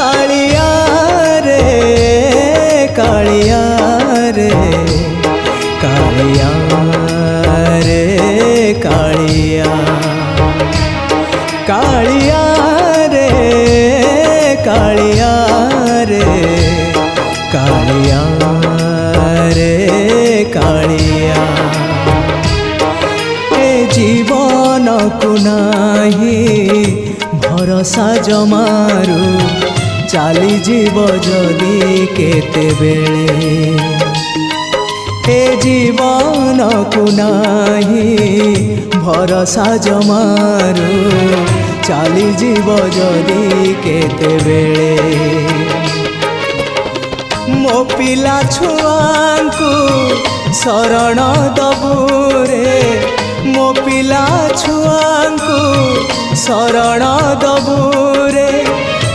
कालिया रे कालिया रे कालिया रे कालिया कालिया रे कालिया रे कालिया रे कालिया ए जीवन को नाही भरोसा जमारू चाली जीव जदि केते बेले ए जीवन को नाही भरोसा जमारू चाली जीव जदि केते बेले मो पिला छुआंकु शरण दबु रे मो पिला छुआंकु शरण दबु रे